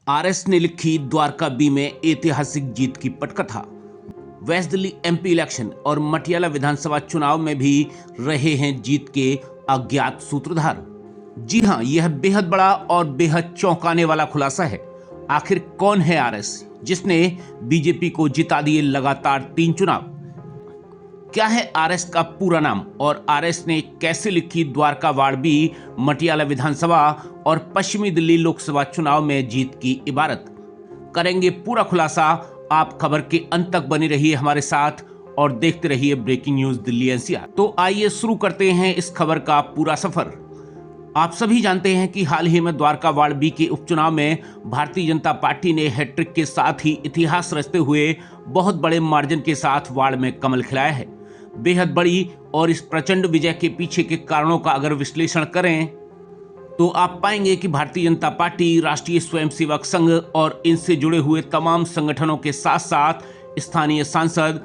RS ने लिखी Dwarka B में ऐतिहासिक जीत की पटकथा। वेस्ट दिल्ली एमपी इलेक्शन और मटियाला विधानसभा चुनाव में भी रहे हैं जीत के अज्ञात सूत्रधार। जी हां, यह बेहद बड़ा और बेहद चौंकाने वाला खुलासा है। आखिर कौन है आरएस, जिसने बीजेपी को जिता दिए लगातार 3 चुनाव? क्या है आरएस का पूरा नाम और आरएस ने कैसे लिखी द्वारका वार्ड बी, मटियाला विधानसभा और पश्चिमी दिल्ली लोकसभा चुनाव में जीत की इबारत? करेंगे पूरा खुलासा। आप खबर के अंत तक बने रहिए हमारे साथ और देखते रहिए ब्रेकिंग न्यूज दिल्ली एनसीआर। तो आइए शुरू करते हैं इस खबर का पूरा सफर। आप सभी जानते हैं कि हाल ही में द्वारका वार्ड बी के उपचुनाव में भारतीय जनता पार्टी ने हैट्रिक के साथ ही इतिहास रचते हुए बहुत बड़े मार्जिन के साथ वार्ड में कमल खिलाया है। बेहद बड़ी और इस प्रचंड विजय के पीछे के कारणों का अगर विश्लेषण करें तो आप पाएंगे कि भारतीय जनता पार्टी, राष्ट्रीय स्वयंसेवक संघ और इनसे जुड़े हुए तमाम संगठनों के साथ साथ स्थानीय सांसद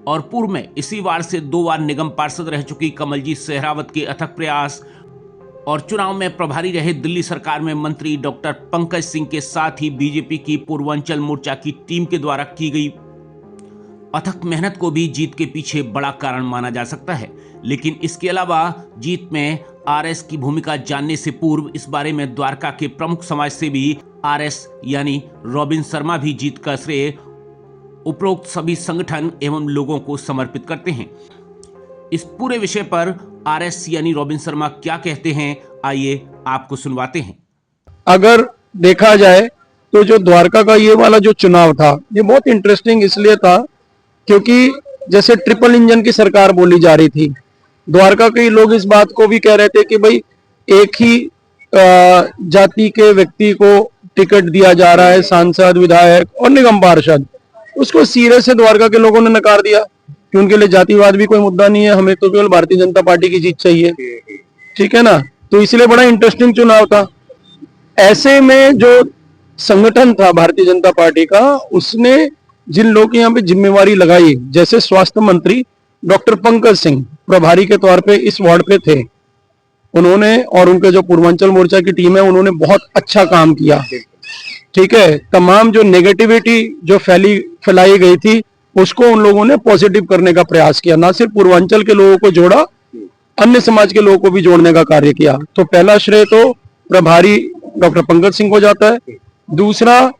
और पूर्व में इसी वार्ड से 2 बार निगम पार्षद रह चुकी कमलजीत सहरावत के अथक प्रयास और चुनाव में प्रभारी रहे दिल्ली सरकार में मंत्री डॉक्टर पंकज सिंह के साथ ही बीजेपी की पूर्वांचल मोर्चा की टीम के द्वारा की गई अथक मेहनत को भी जीत के पीछे बड़ा कारण माना जा सकता है। लेकिन इसके अलावा जीत में आरएस की भूमिका जानने से पूर्व इस बारे में द्वारका के प्रमुख समाजसेवी आरएस यानी रॉबिन शर्मा भी जीत का श्रेय उपरोक्त सभी संगठन एवं लोगों को समर्पित करते हैं। इस पूरे विषय पर आरएस यानी रॉबिन शर्मा क्या कहते हैं, आइए आपको सुनवाते हैं। अगर देखा जाए तो जो द्वारका का ये वाला जो चुनाव था, ये बहुत इंटरेस्टिंग इसलिए था क्योंकि जैसे ट्रिपल इंजन की सरकार बोली जा रही थी। द्वारका के लोग इस बात को भी कह रहे थे कि भाई एक ही जाति के व्यक्ति को टिकट दिया जा रहा है, सांसद, विधायक और निगम पार्षद। उसको सिरे से द्वारका के लोगों ने नकार दिया कि उनके लिए जातिवाद भी कोई मुद्दा नहीं है, हमें तो केवल भारतीय जनता पार्टी की जीत चाहिए। ठीक है ना, तो इसलिए बड़ा इंटरेस्टिंग चुनाव था। ऐसे में जो संगठन था भारतीय जनता पार्टी का, उसने जिन लोगों की यहाँ पे जिम्मेवारी लगाई, जैसे स्वास्थ्य मंत्री डॉक्टर पंकज सिंह प्रभारी के तौर पे इस वार्ड पे थे, उन्होंने और उनके जो पूर्वांचल मोर्चा की टीम है उन्होंने बहुत अच्छा काम किया। ठीक है, तमाम जो नेगेटिविटी जो फैलाई गई थी उसको उन लोगों ने पॉजिटिव करने का प्रयास किया। ना सिर्फ पूर्वांचल के लोगों को जोड़ा, अन्य समाज के लोगों को भी जोड़ने का कार्य किया। तो पहला श्रेय तो प्रभारी डॉक्टर पंकज सिंह को जाता है। दूसरा,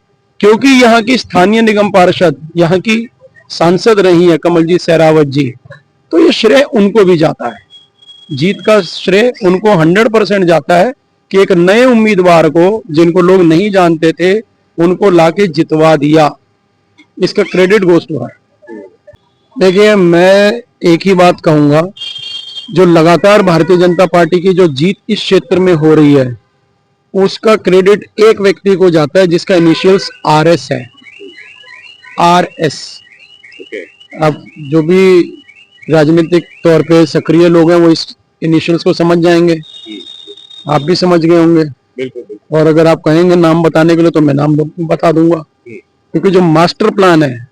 क्योंकि यहाँ की स्थानीय निगम पार्षद यहाँ की सांसद रही है कमलजीत सहरावत जी, तो ये श्रेय उनको भी जाता है। जीत का श्रेय उनको 100% जाता है कि एक नए उम्मीदवार को, जिनको लोग नहीं जानते थे, उनको लाके जितवा दिया। इसका क्रेडिट गोस टू है। देखिए, मैं एक ही बात कहूंगा, जो लगातार भारतीय जनता पार्टी की जो जीत इस क्षेत्र में हो रही है उसका क्रेडिट एक व्यक्ति को जाता है जिसका इनिशियल्स आरएस है। आरएस। अब जो भी राजनीतिक तौर पे सक्रिय लोग हैं वो इस इनिशियल्स को समझ जाएंगे। आप भी समझ गए होंगे। बिल्कुल। और अगर आप कहेंगे नाम बताने के लिए तो मैं नाम बता दूंगा, क्योंकि जो मास्टर प्लान है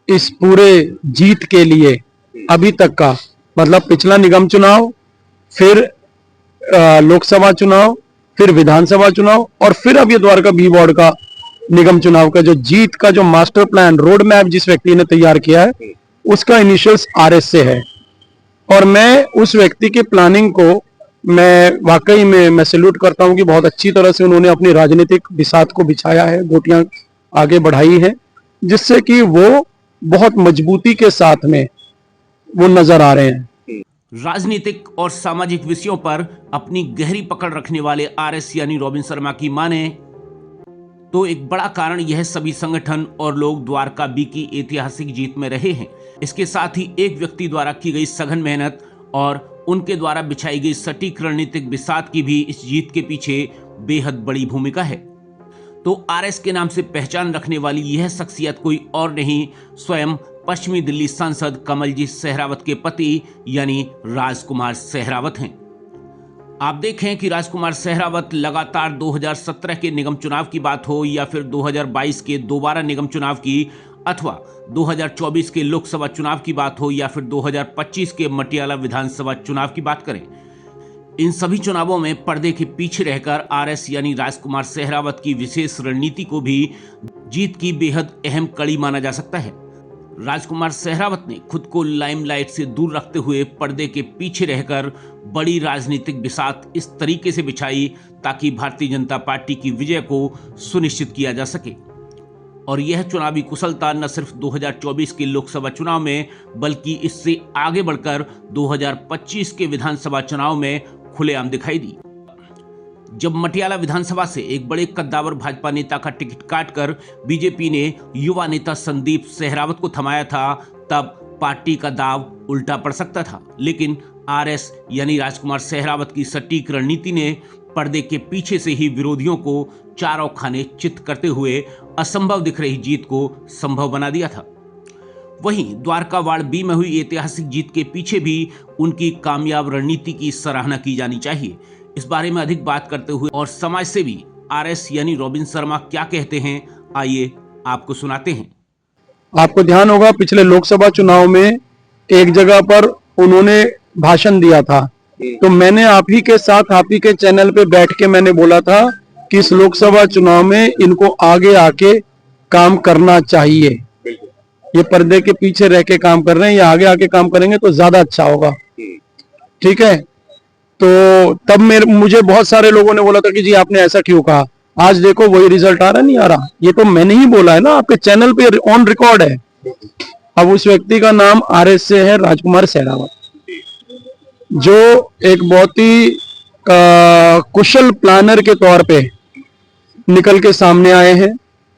इस पूरे जीत के लिए अभी तक का, मतलब पिछला निगम चुनाव, फिर लोकसभा चुनाव, फिर विधानसभा चुनाव और फिर अब ये द्वारका बी वार्ड का निगम चुनाव का जो जीत का जो मास्टर प्लान, रोड मैप जिस व्यक्ति ने तैयार किया है उसका इनिशियल्स आरएस से है। और मैं उस व्यक्ति की प्लानिंग को मैं वाकई में मैं सैल्यूट करता हूं कि बहुत अच्छी तरह से उन्होंने अपनी राजनीतिक बिसात को बिछाया है, गोटियां आगे बढ़ाई है, जिससे कि वो बहुत मजबूती के साथ में वो नजर आ रहे हैं। राजनीतिक और सामाजिक विषयों पर अपनी गहरी पकड़ रखने वाले आरएस यानी रॉबिन शर्मा की माने तो एक बड़ा कारण यह सभी संगठन और लोग द्वारका बी की ऐतिहासिक जीत में रहे हैं। इसके साथ ही एक व्यक्ति द्वारा की गई सघन मेहनत और उनके द्वारा बिछाई गई सटीक रणनीतिक बिसात की भी इस जीत के पीछे बेहद बड़ी भूमिका है। तो आरएस के नाम से पहचान रखने वाली यह शख्सियत कोई और नहीं, स्वयं पश्चिमी दिल्ली सांसद कमलजीत सहरावत के पति यानी राजकुमार सहरावत हैं। आप देखें कि राजकुमार सहरावत लगातार 2017 के निगम चुनाव की बात हो या फिर 2022 के दोबारा निगम चुनाव की, अथवा 2024 के लोकसभा चुनाव की बात हो या फिर 2025 के मटियाला विधानसभा चुनाव की बात करें, इन सभी चुनावों में पर्दे के पीछे रहकर आरएस यानी राजकुमार सहरावत की विशेष रणनीति को भी जीत की बेहद अहम कड़ी माना जा सकता है। राजकुमार सहरावत ने खुद को लाइमलाइट से दूर रखते हुए पर्दे के पीछे रहकर बड़ी राजनीतिक बिसात इस तरीके से बिछाई ताकि भारतीय जनता पार्टी की विजय को सुनिश्चित किया जा सके। और यह चुनावी कुशलता न सिर्फ 2024 के लोकसभा चुनाव में बल्कि इससे आगे बढ़कर 2025 के विधानसभा चुनाव में खुलेआम दिखाई दी। जब मटियाला विधानसभा से एक बड़े कद्दावर भाजपा नेता का टिकट काटकर बीजेपी ने युवा नेता संदीप सहरावत को थमाया था, तब पार्टी का दाव उल्टा पड़ सकता था। लेकिन आरएस यानी राजकुमार सहरावत की सटीक रणनीति ने पर्दे के पीछे से ही विरोधियों को चारों खाने चित करते हुए असंभव दिख रही जीत को संभव बना दिया था। वहीं द्वारका वार्ड बी में हुई ऐतिहासिक जीत के पीछे भी उनकी कामयाब रणनीति की सराहना की जानी चाहिए। इस बारे में अधिक बात करते हुए और समाज सेवी आरएस यानी रॉबिन शर्मा क्या कहते हैं, आइए आपको सुनाते हैं। आपको ध्यान होगा पिछले लोकसभा चुनाव में एक जगह पर उन्होंने भाषण दिया था, तो मैंने आप ही के साथ आप ही के चैनल पे बैठ के मैंने बोला था कि इस लोकसभा चुनाव में इनको आगे आके काम करना चाहिए। ये पर्दे के पीछे रह के काम कर रहे हैं, ये आगे आके काम करेंगे तो ज्यादा अच्छा होगा। ठीक है, तो तब मुझे बहुत सारे लोगों ने बोला था कि जी आपने ऐसा क्यों कहा। आज देखो वही रिजल्ट आ रहा नहीं आ रहा, ये तो मैंने ही बोला है ना, आपके चैनल पे ऑन रिकॉर्ड है। अब उस व्यक्ति का नाम आरएस से है राजकुमार सहरावत, जो एक बहुत ही कुशल प्लानर के तौर पे निकल के सामने आए हैं।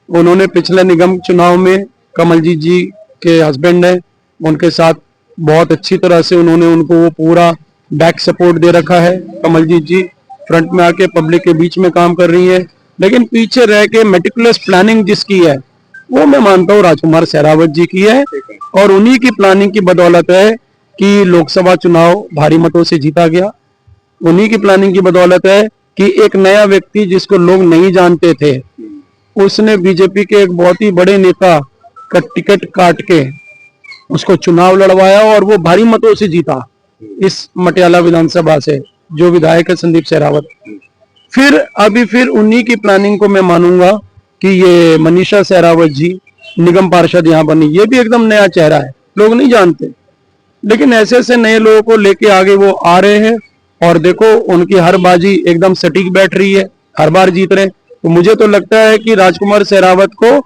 उन्होंने पिछले निगम चुनाव में कमलजीत जी के हस्बैंड है, उनके साथ बहुत अच्छी तरह से उन्होंने उनको वो पूरा बैक सपोर्ट दे रखा है। कमलजीत जी फ्रंट में आके पब्लिक के बीच में काम कर रही है, लेकिन पीछे रह के मेटिकुलस प्लानिंग जिसकी है वो मैं मानता हूँ राजकुमार सहरावत जी की है। और उन्हीं की प्लानिंग की बदौलत है कि लोकसभा चुनाव भारी मतों से जीता गया। उन्हीं की प्लानिंग की बदौलत है कि एक नया व्यक्ति जिसको लोग नहीं जानते थे, उसने बीजेपी के एक बहुत ही बड़े नेता का टिकट काट के उसको चुनाव लड़वाया और वो भारी मतों से जीता इस मटियाला विधानसभा से, जो विधायक है संदीप सहरावत। फिर उन्हीं की प्लानिंग को मैं मानूंगा कि ये मनीषा सहरावत जी निगम पार्षद यहाँ बनी। ये भी एकदम नया चेहरा है, लोग नहीं जानते, लेकिन ऐसे ऐसे नए लोगों को लेके आगे वो आ रहे हैं। और देखो उनकी हर बाजी एकदम सटीक बैठ रही है, हर बार जीत रहे हैं। तो मुझे तो लगता है कि राजकुमार सहरावत को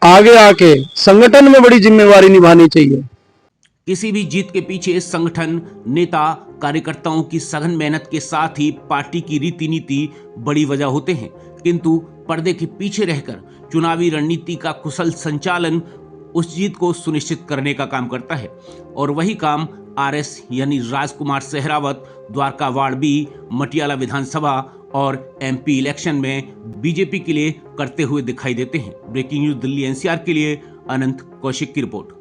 आगे आके संगठन में बड़ी जिम्मेवारी निभानी चाहिए। किसी भी जीत के पीछे संगठन, नेता, कार्यकर्ताओं की सघन मेहनत के साथ ही पार्टी की रीति नीति बड़ी वजह होते हैं, किंतु पर्दे के पीछे रहकर चुनावी रणनीति का कुशल संचालन उस जीत को सुनिश्चित करने का काम करता है। और वही काम आरएस यानी राजकुमार सहरावत द्वारका वार्ड बी, मटियाला विधानसभा और एमपी इलेक्शन में बीजेपी के लिए करते हुए दिखाई देते हैं। ब्रेकिंग न्यूज दिल्ली एनसीआर के लिए अनंत कौशिक की रिपोर्ट।